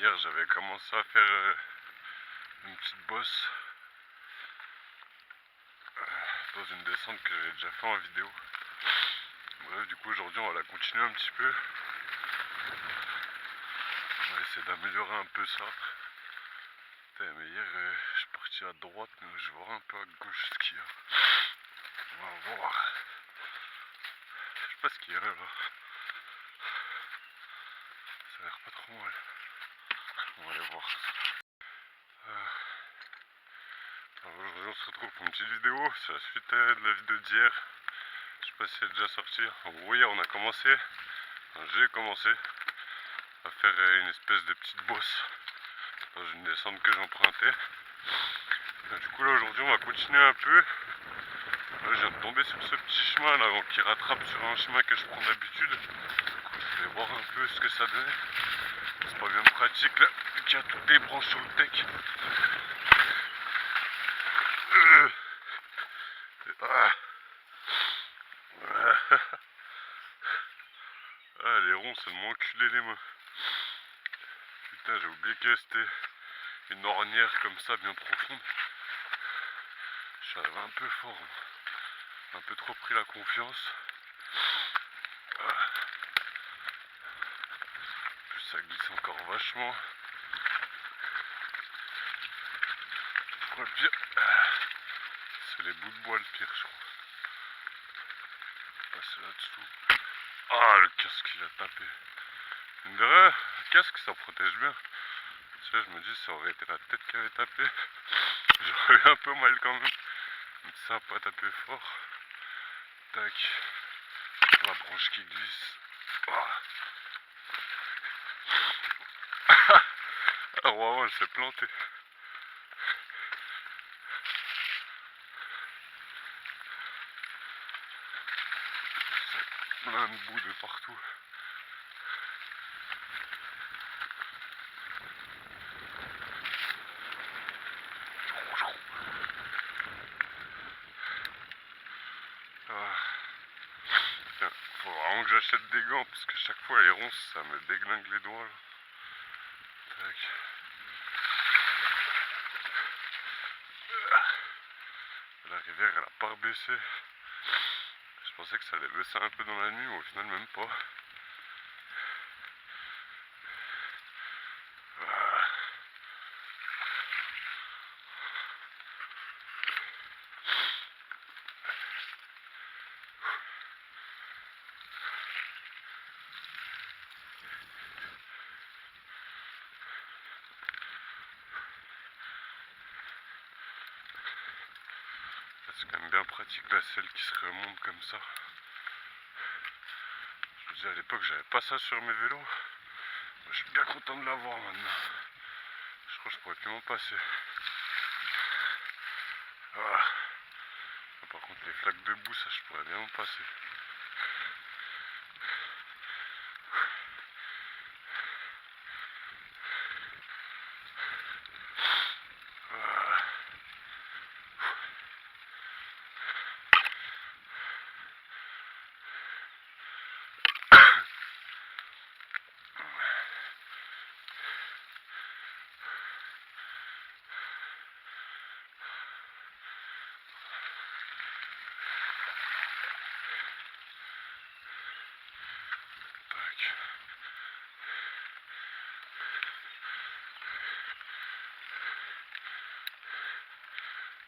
Hier j'avais commencé à faire une petite bosse dans une descente que j'avais déjà fait en vidéo. Bref, du coup aujourd'hui on va la continuer un petit peu. On va essayer d'améliorer un peu ça. Putain, mais hier je suis parti à droite, mais je vais voir un peu à gauche ce qu'il y a. On va voir. Je sais pas ce qu'il y a là. Ça a l'air pas trop mal. On va aller voir. Aujourd'hui on se retrouve pour une petite vidéo. C'est la suite de la vidéo d'hier. Je sais pas si elle est déjà sortie. En gros hier on a commencé. J'ai commencé à faire une espèce de petite bosse dans une descente que j'empruntais. Du coup là aujourd'hui on va continuer un peu. Là je viens de tomber sur ce petit chemin là qui rattrape sur un chemin que je prends d'habitude. Je vais voir un peu ce que ça donne. C'est pas bien pratique là, vu qu'il y a toutes les branches sur le tech. Ah les ronds c'est de m'enculer les mains. Putain j'ai oublié que c'était une ornière comme ça bien profonde. Je suis arrivé un peu fort, un peu trop pris la confiance. Plus ça glisse encore vachement. Je crois le pire, c'est les bouts de bois le pire je crois. Passer là-dessous. Ah le casque il a tapé. Mine de rien, le casque ça protège bien. Tu sais, je me dis ça aurait été la tête qui avait tapé. J'aurais eu un peu mal quand même. Mais ça n'a pas tapé fort. Tac. La branche qui glisse. Oh. Ah wow, elle s'est plantée. Plein de boue de partout. Ah. Tiens, faut vraiment que j'achète des gants parce que chaque fois les ronces ça me déglingue les doigts là. Tac. La rivière elle a pas rebaissé. Je pensais que ça allait baisser un peu dans la nuit mais au final même pas. C'est quand même bien pratique la selle qui se remonte comme ça. Je vous dis à l'époque j'avais pas ça sur mes vélos. Je suis bien content de l'avoir maintenant. Je crois que je pourrais plus m'en passer. Ah. Par contre les flaques de boue ça je pourrais bien m'en passer.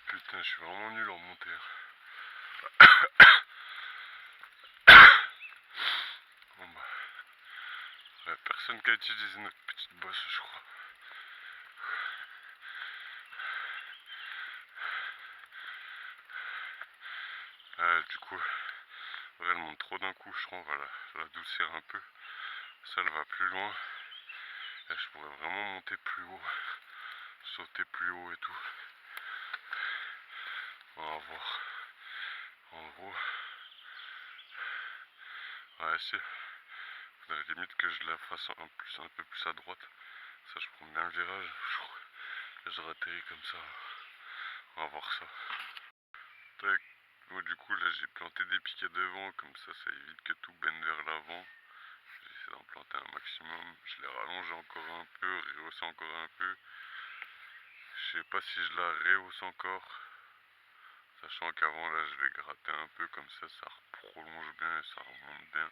Putain, je suis vraiment nul en montée. Bon bah, y a personne qui a utilisé notre petite bosse, je crois. Du coup, elle monte trop d'un coup, je crois, on va l'adoucir un peu. Ça, elle va plus loin. Et je pourrais vraiment monter plus haut, sauter plus haut et tout. On va voir. En gros, ouais, si. Faudrait limite que je la fasse un peu plus à droite. Ça, je prends bien le virage. Je ratterris comme ça. On va voir ça. Tac. Bon, du coup, là, j'ai planté des piquets devant. Comme ça évite que tout baigne vers l'avant. J'essaie d'en planter un maximum. Je l'ai rallongé encore un peu, rehaussé encore un peu. Je sais pas si je la rehausse encore. Sachant qu'avant là je vais gratter un peu comme ça prolonge bien et ça remonte bien.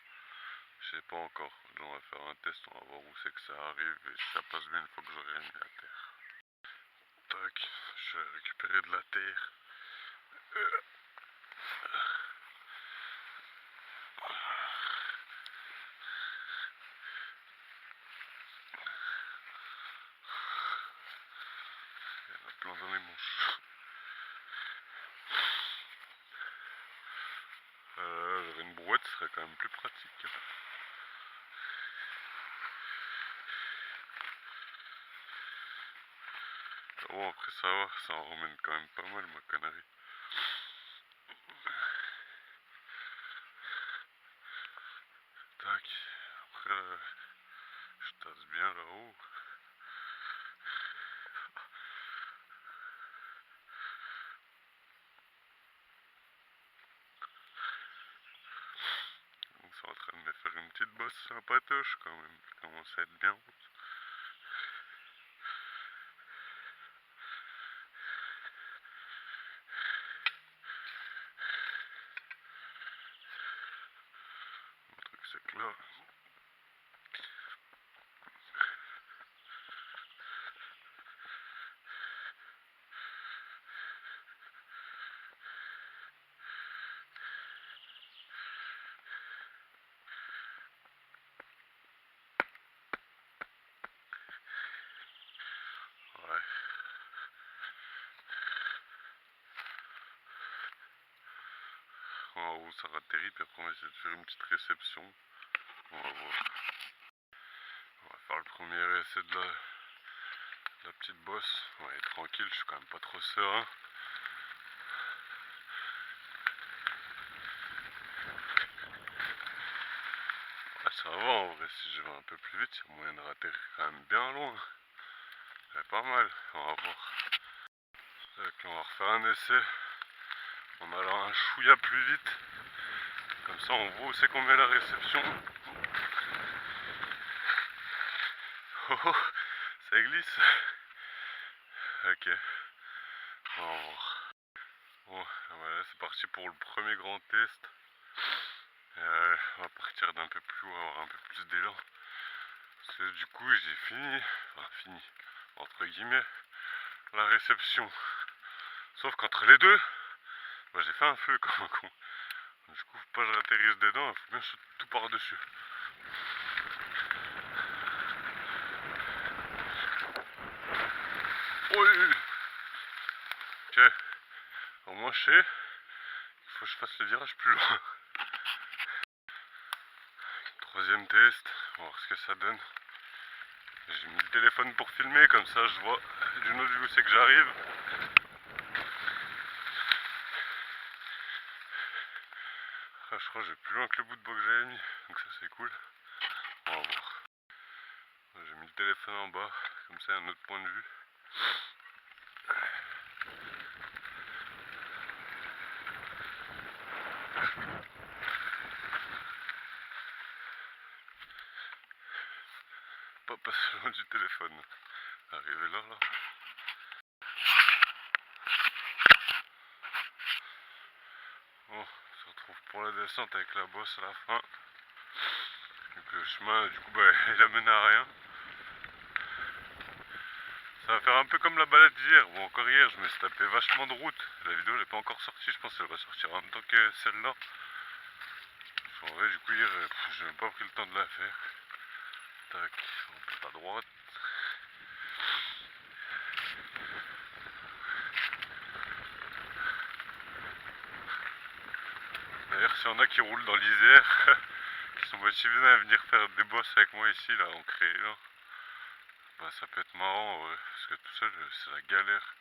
Je sais pas encore. On va faire un test, on va voir où c'est que ça arrive et si ça passe bien une fois que j'aurai mis la terre. Tac, je vais récupérer de la terre. Il y en a plein dans les manches. J'aurais une brouette, ce serait quand même plus pratique. Bon, après ça va, ça en remène quand même pas mal ma connerie. Tac, après là, je tasse bien là-haut. Ils sont en train de me faire une petite bosse sympatoche quand même, ça commence à être bien haute. Le truc c'est que là, ouais. En haut ça atterrit, puis après on va essayer de faire une petite réception. On va voir. On va faire le premier essai de la petite bosse. Ouais, tranquille, je suis quand même pas trop serein. Ah, ça va en vrai, si je vais un peu plus vite, il y a moyen de rater quand même bien loin. C'est pas mal, on va voir. Donc, on va refaire un essai en allant un chouïa plus vite. Comme ça on voit où c'est qu'on met la réception. Oh oh, ça glisse. Ok, on va voir. Bon, voilà, c'est parti pour le premier grand test. On va partir d'un peu plus haut, avoir un peu plus d'élan. Parce que du coup j'ai fini, entre guillemets, la réception. Sauf qu'entre les deux, bah, j'ai fait un feu comme un con. Du coup faut pas que je atterrisse dedans, il faut bien sauter tout par dessus. Oui. Ok, au moins je sais, il faut que je fasse le virage plus loin. Troisième test, on va voir ce que ça donne. J'ai mis le téléphone pour filmer, comme ça je vois d'une autre vue où c'est que j'arrive. Ah, je crois que j'ai plus loin que le bout de bois que j'avais mis, donc ça c'est cool. On va voir. J'ai mis le téléphone en bas, comme ça il y a un autre point de vue. Pas passer loin du téléphone. Arrivé là. Bon, on se retrouve pour la descente avec la bosse à la fin. Donc le chemin, du coup, bah, il a mené à rien. Ça va faire un peu comme la balade d'hier. Bon, encore hier, je me suis tapé vachement de route. La vidéo n'est pas encore sortie, je pense qu'elle va sortir en même temps que celle-là. En vrai, du coup, hier, j'ai même pas pris le temps de la faire. Tac, on peut à droite. D'ailleurs, s'il y en a qui roulent dans l'Isère, qui sont motivés à venir faire des bosses avec moi ici, là, en créé, là, bah, ça peut être marrant, ouais, parce que tout seul, c'est la galère.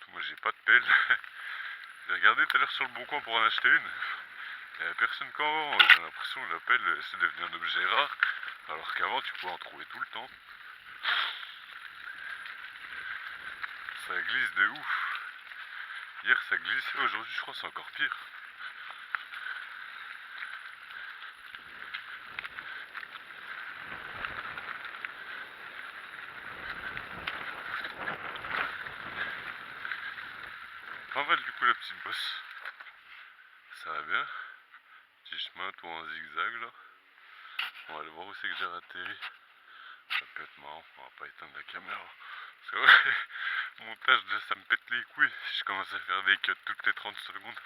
Moi, j'ai pas de pelle. J'ai regardé tout à l'heure sur le bon coin pour en acheter une. Il n'y avait personne qu'en vend. J'ai l'impression que la pelle, c'est devenu un objet rare, alors qu'avant, tu pouvais en trouver tout le temps. Ça glisse de ouf. Hier, ça glissait, aujourd'hui, je crois que c'est encore pire. pas mal du coup la petite bosse. Ça va bien. Petit chemin tout en zigzag là. On va aller voir où c'est que j'ai atterri. Ça peut être marrant, on va pas éteindre la caméra. Parce que ouais, montage déjà ça me pète les couilles si je commence à faire des cuts toutes les 30 secondes.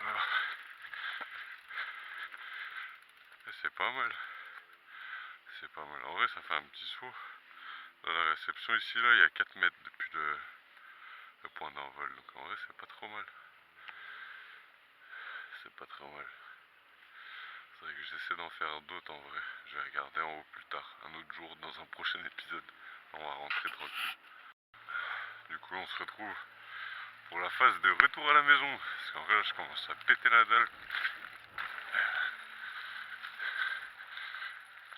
Ah. C'est pas mal. C'est pas mal. En vrai ça fait un petit saut. Dans la réception ici là, il y a 4 mètres depuis le point d'envol. Donc en vrai c'est pas trop mal. C'est pas trop mal. C'est vrai que j'essaie d'en faire d'autres en vrai. Je vais regarder en haut plus tard, un autre jour dans un prochain épisode. On va rentrer tranquille. Du coup on se retrouve pour la phase de retour à la maison. Parce qu'en vrai là, je commence à péter la dalle.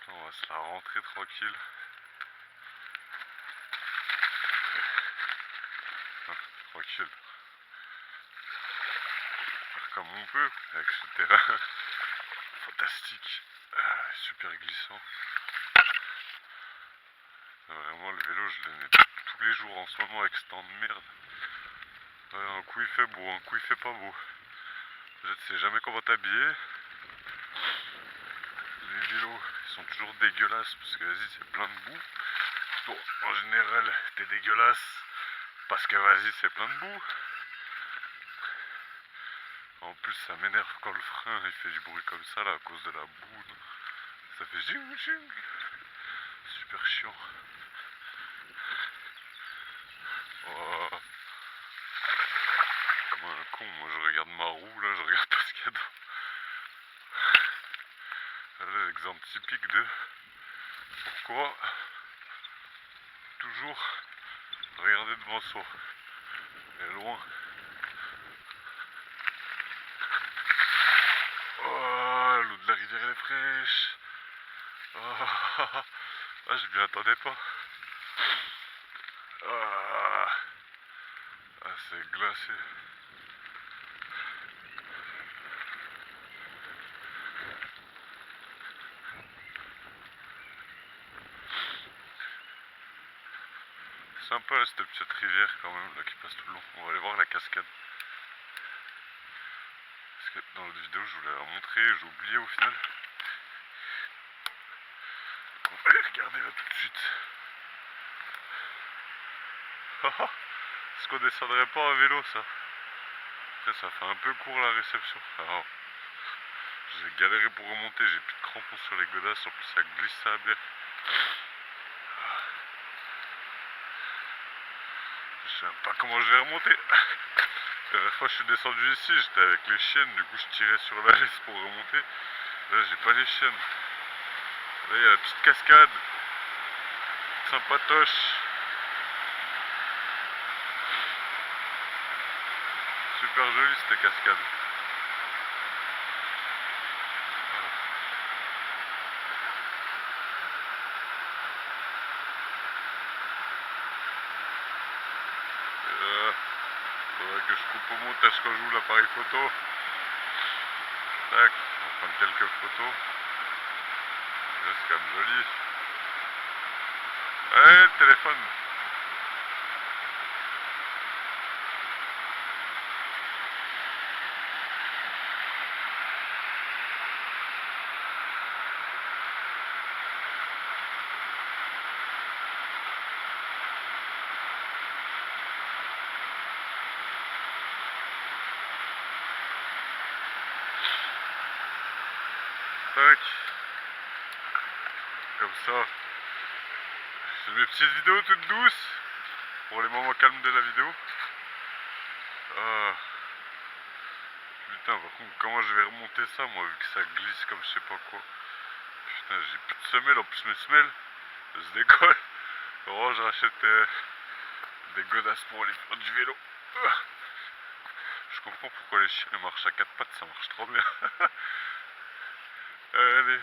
On va se la rentrer tranquille. Tranquille. Faire comme on peut avec ce terrain fantastique. Super glissant. Vraiment le vélo je le mets tous les jours en ce moment avec ce temps de merde. Un coup il fait beau, un coup il fait pas beau. Je ne sais jamais comment t'habiller. Les vélos ils sont toujours dégueulasses parce que vas-y c'est plein de boue. Bon, en général t'es dégueulasse parce que vas-y c'est plein de boue. En plus ça m'énerve quand le frein il fait du bruit comme ça là à cause de la boue. Ça fait zing zing. Super chiant. Oh. Comme un con, moi je regarde ma roue là, je regarde pas ce qu'il y a dedans. Là l'exemple typique de pourquoi toujours regarder devant soi. Et loin. Oh, l'eau de la rivière elle est fraîche. Oh, ah, je m'y attendais pas. Ah, c'est glacé. Sympa cette petite rivière quand même là qui passe tout le long. On va aller voir la cascade. Parce que dans l'autre vidéo je voulais la montrer, j'ai oublié au final. On va aller regarder là tout de suite. Est-ce qu'on descendrait pas en vélo ça? Après ça fait un peu court la réception. Alors, j'ai galéré pour remonter, j'ai plus de crampons sur les godasses, en plus ça glisse ça bien. Je sais même pas comment je vais remonter. La dernière fois je suis descendu ici, j'étais avec les chiennes, du coup je tirais sur la laisse pour remonter. Là j'ai pas les chiennes. Là il y a la petite cascade. Sympatoche. Super jolie cette cascade. Faudrait que je coupe au montage quand j'ouvre l'appareil photo. Tac, on va prendre quelques photos. C'est quand même joli. Allez, le téléphone. Tac. Comme ça. C'est mes petites vidéos toutes douces. Pour les moments calmes de la vidéo. Ah. Putain, par contre, comment je vais remonter ça, moi, vu que ça glisse comme je sais pas quoi. Putain, j'ai plus de semelles, en plus mes semelles, elles se décollent. Oh, je rachète des godasses pour aller faire du vélo. Je comprends pourquoi les chiens marchent à 4 pattes, ça marche trop bien. Allez.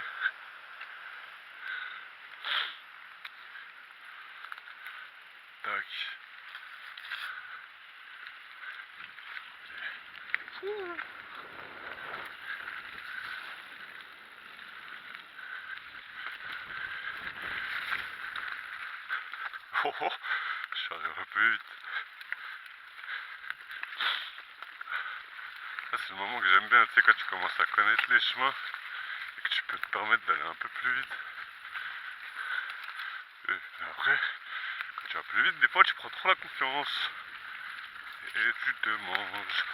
Tac. Oh, oh, je suis arrivé un peu vite. c'est le moment que j'aime bien, tu sais, quand tu commences à connaître les chemins et que tu peux te permettre d'aller un peu plus vite. Et après, quand tu vas plus vite, des fois tu prends trop la confiance et tu te manges.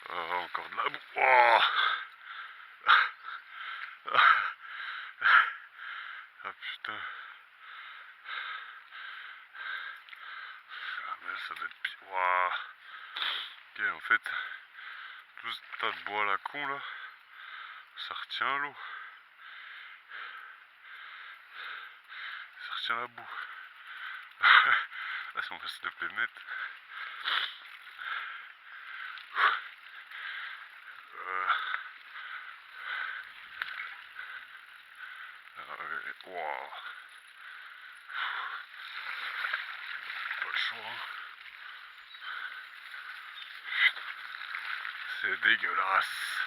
Encore de la boue. Oh ah putain. Ah mais ça doit être pire. Wow. Ok, en fait, tout ce tas de bois à la con là, ça retient l'eau. Ça retient la boue. Ah, si on va se le plaît net. Wow. Pas le choix. Hein. C'est dégueulasse.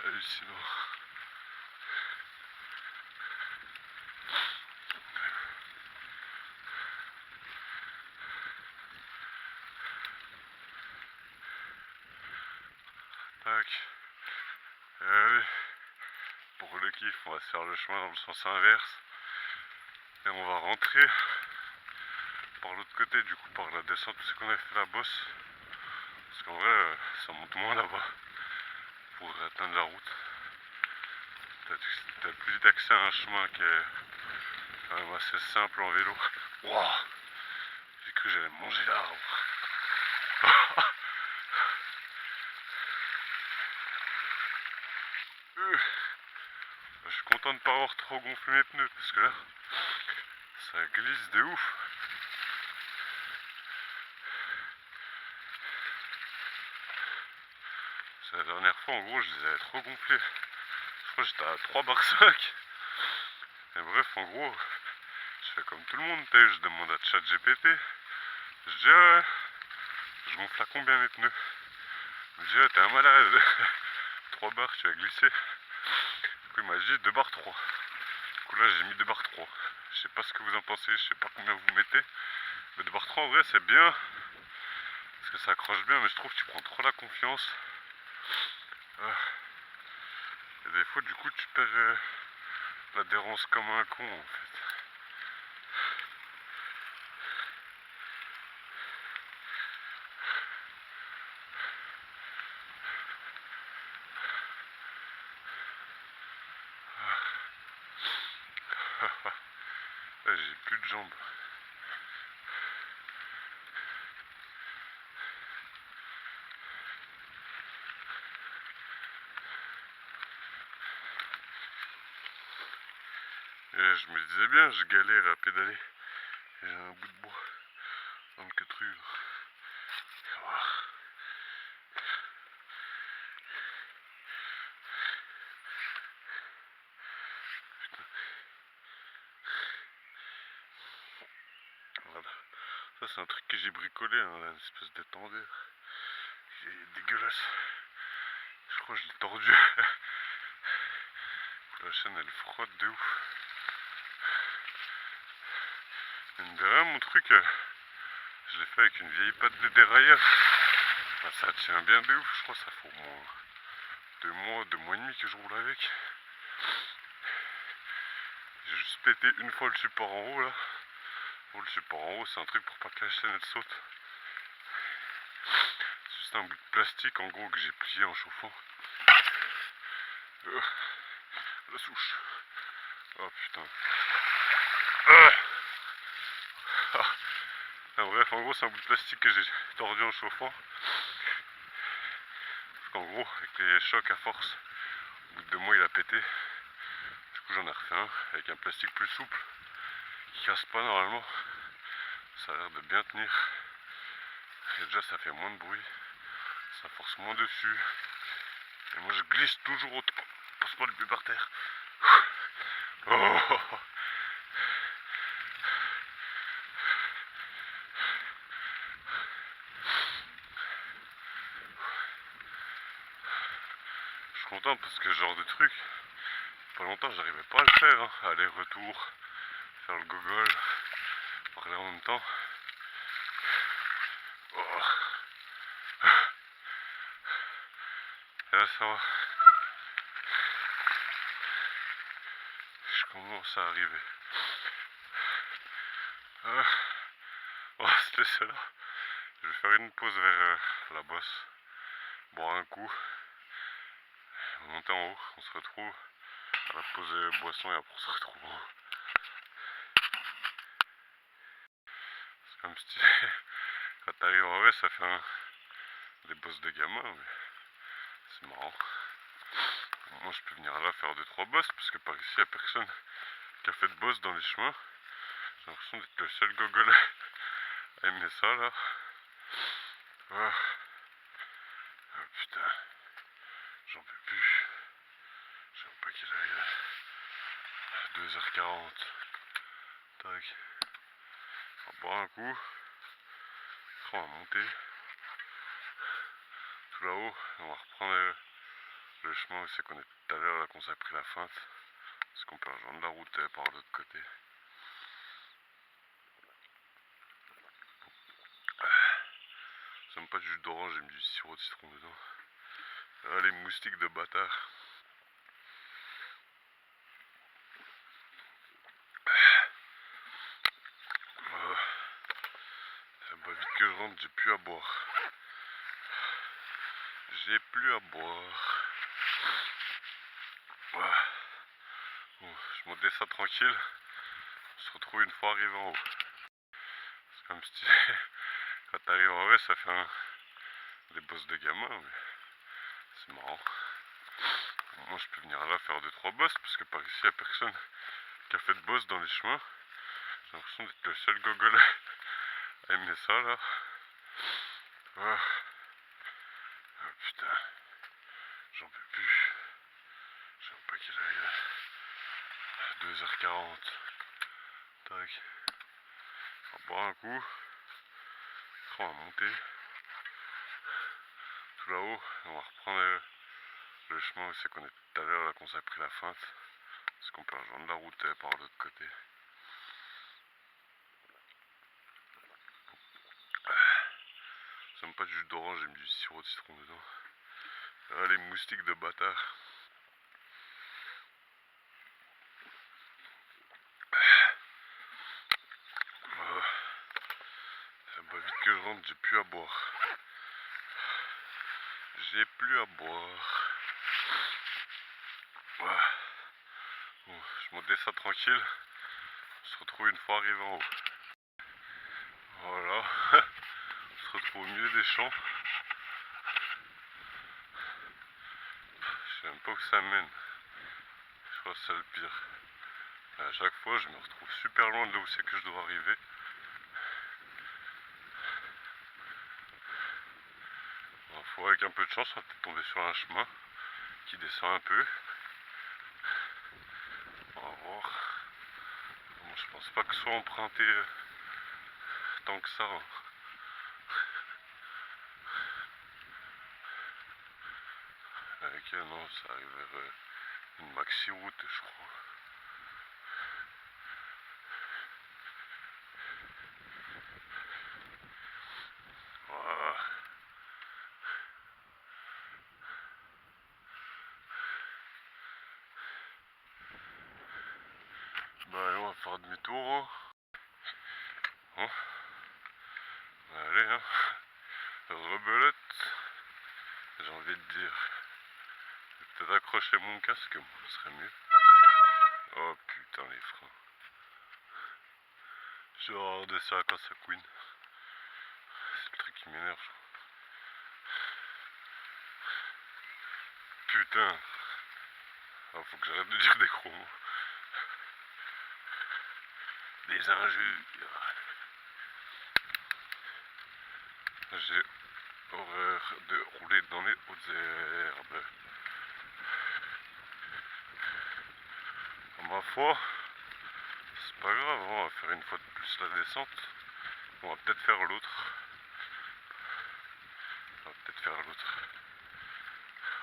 Hallucinant. Tac. Allez. Pour le kiff, on va se faire le chemin dans le sens inverse. Et on va rentrer par l'autre côté, du coup par la descente, c'est qu'on a fait la bosse. Parce qu'en vrai, ça monte moins là-bas pour atteindre la route. T'as plus vite accès à un chemin qui est quand même assez simple en vélo. Wow. J'ai cru que j'allais manger l'arbre. Je suis content de ne pas avoir trop gonflé mes pneus parce que là, ça glisse de ouf. C'est la dernière fois, en gros, je les avais trop gonflés. Je crois que j'étais à 3 bar 5. Et bref, en gros, je fais comme tout le monde, je demande à ChatGPT. Je dis, ouais, je gonfle à combien mes pneus? Il me dit, ouais, t'es un malade. 3 bars, tu vas glisser. Du coup, il m'a dit 2 bars 3. Du coup, là, j'ai mis 2 bars 3. Je sais pas ce que vous en pensez, je sais pas combien vous mettez. Mais 2 bars 3, en vrai, c'est bien. Parce que ça accroche bien, mais je trouve que tu prends trop la confiance. Et des fois, du coup, tu perds l'adhérence comme un con, en fait. J'ai plus de jambes. Et je me disais bien, je galère à pédaler. Et j'ai un bout de bois dans le queutru. Voilà. Ça, c'est un truc que j'ai bricolé, hein, une espèce d'étendard. Il est dégueulasse. Je crois que je l'ai tordu. La chaîne, elle frotte de ouf. Mine de rien, mon truc, je l'ai fait avec une vieille patte de dérailleur. Enfin, ça tient bien de ouf, je crois que ça fait au moins 2 mois et demi que je roule avec. J'ai juste pété une fois le support en haut là. Bon, le support en haut, c'est un truc pour pas que la chaîne elle saute. C'est juste un bout de plastique en gros que j'ai plié en chauffant. La souche. Oh putain. Bref, en gros, c'est un bout de plastique que j'ai tordu en chauffant. Parce qu'en gros, avec les chocs à force, au bout de 2 mois, il a pété. Du coup, j'en ai refait un avec un plastique plus souple qui casse pas normalement. Ça a l'air de bien tenir. Et déjà, ça fait moins de bruit. Ça force moins dessus. Et moi, je glisse toujours autant. Je passe pas le pied par terre. Oh. Je suis content parce que ce genre de truc, pas longtemps, j'arrivais pas à le faire. Hein. Aller-retour, faire le gogol, parler en même temps. Oh. là ça va. Je commence à arriver. Oh, c'était celle-là. Je vais faire une pause vers la bosse. Boire un coup. Monter en haut. On se retrouve à la pause boisson et après on se retrouve en haut. C'est comme si quand t'arrives en vrai, ça fait des bosses de gamin, mais c'est marrant. Moi je peux venir là faire 2-3 bosses parce que par ici il n'y a personne qui a fait de boss dans les chemins. J'ai l'impression d'être le seul gogol à aimer ça là. Ah, putain, j'en peux plus. Je sais même pas quelle heure il est. 2h40. Tac. On va boire un coup. On va monter tout là-haut. On va reprendre le chemin où c'est qu'on est tout à l'heure là qu'on s'est pris la feinte. Parce qu'on peut rejoindre la route par l'autre côté. J'aime pas du jus d'orange, j'ai mis du sirop de citron dedans. Ah, les moustiques de bâtard. Ça va vite que je rentre, j'ai plus à boire. J'ai plus à boire. Bon, je montais ça tranquille. On se retrouve une fois arrivé en haut. C'est comme si quand t'arrives en vrai, ça fait des bosses de gamin, mais c'est marrant. Moi je peux venir là faire 2-3 bosses parce que par ici il n'y a personne qui a fait de boss dans les chemins. J'ai l'impression d'être le seul gogol à aimer ça là. Ah, putain, j'en peux plus. Je sais même pas quelle heure il est. 2h40. Tac. On va boire un coup. On va monter tout là-haut. On va reprendre le chemin où c'est qu'on est tout à l'heure là qu'on s'est pris la feinte. Parce qu'on peut rejoindre la route par l'autre côté. J'aime pas du jus d'orange, j'ai mis du sirop de citron dedans. Ah, les moustiques de bâtard. Ça va vite que je rentre, j'ai plus à boire. J'ai plus à boire. Bon, je montais ça tranquille. On se retrouve une fois arrivé en haut. Voilà. On se retrouve au milieu des champs. Je sais même pas où ça mène. Je crois que c'est le pire. À chaque fois, je me retrouve super loin de là où c'est que je dois arriver. Il faut avec un peu de chance, on va peut-être tomber sur un chemin qui descend un peu. On va voir. Bon, je pense pas que ce soit emprunté tant que ça. Avec non, ça arrive vers une maxi route, je crois. Voilà. Bah allez, on va faire demi-tour. Hein. Allez, hein. Rebelote. J'ai envie de dire. Je vais peut-être accrocher mon casque, moi, ce serait mieux. Oh putain, les freins. J'ai horreur de ça quand ça couine. C'est le truc qui m'énerve. Putain. Ah, faut que j'arrête de dire des gros mots. Des injures. J'ai horreur de rouler dans les hautes herbes. Ma foi, c'est pas grave, on va faire une fois de plus la descente. On va peut-être faire l'autre.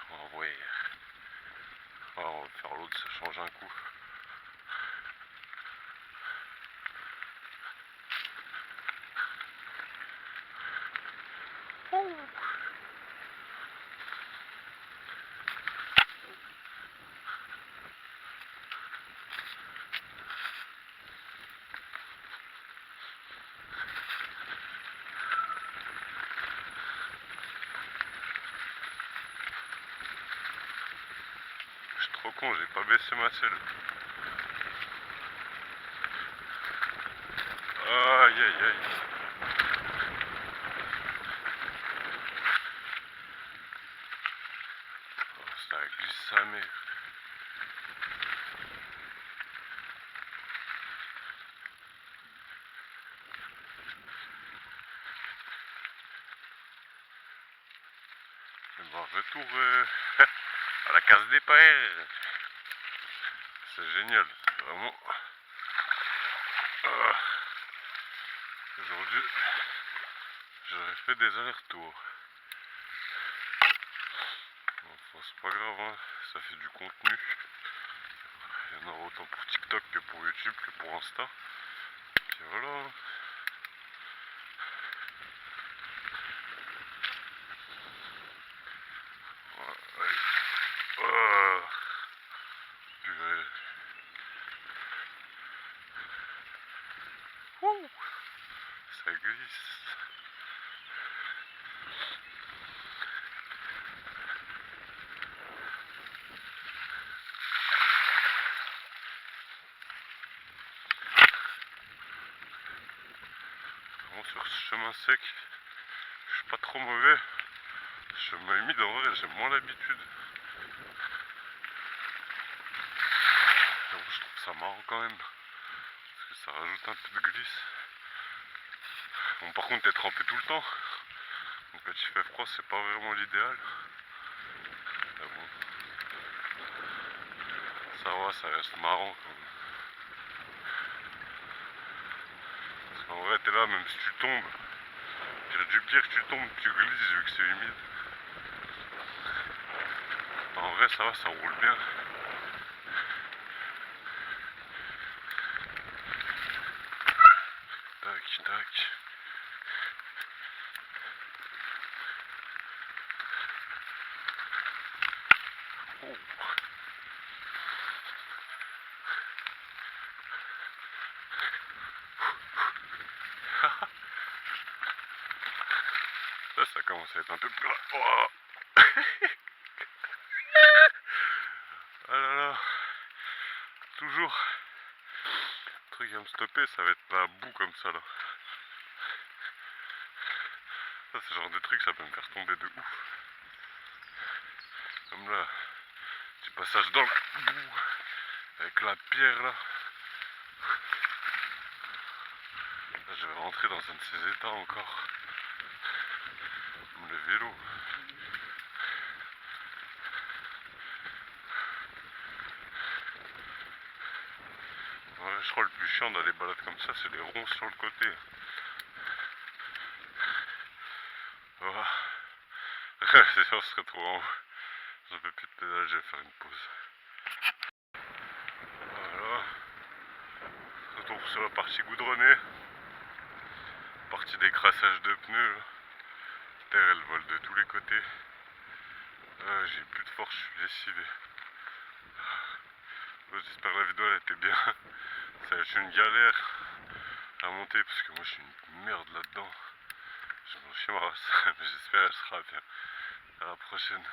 On va voir. On va faire l'autre, ça change un coup. con, j'ai pas baissé ma selle. Aïe aïe aïe. Oh, ça glisse sa mère. Bon, retour à la case départ. C'est génial, vraiment. Aujourd'hui, j'aurais fait des allers-retours. Bon, c'est pas grave, hein, ça fait du contenu. Il y en aura autant pour TikTok que pour YouTube que pour Insta. Puis voilà. Purée. Ouh, ça glisse. Vraiment sur ce chemin sec, je suis pas trop mauvais. Ce chemin humide en vrai, j'ai moins l'habitude. Je trouve ça marrant quand même. Parce que ça rajoute un peu de glisse. Bon, par contre, t'es trempé tout le temps. Donc quand il fait froid, c'est pas vraiment l'idéal. Mais bon, ça va, ça reste marrant quand même. Parce qu'en vrai, t'es là, même si tu tombes, pire du pire, tu tombes, tu glisses vu que c'est humide. En vrai, ça va, ça roule bien. Tac, tac. Oh. Là, ça commence à être un peu plus... Oh. Ah là là. Toujours. Le truc qui va me stopper, ça va être la boue comme ça là. Ça, c'est le genre de truc, ça peut me faire tomber de ouf. Comme là, petit passage dans la boue, avec la pierre là. Là, je vais rentrer dans un de ces états encore. Comme le vélo. Ouais, je crois le plus chiant dans les balades comme ça, c'est les ronces sur le côté. Voilà. C'est sûr, on se retrouve en haut. J'en peux plus de pédale, je vais faire une pause. Voilà. Retour sur la partie goudronnée. Partie d'écrassage de pneus. La terre elle vole de tous les côtés. J'ai plus de force, je suis lessivé. J'espère que la vidéo elle était bien. Ça va être une galère à monter parce que moi je suis une merde là-dedans. Je m'en chie ma race, mais j'espère qu'elle sera bien. À la prochaine.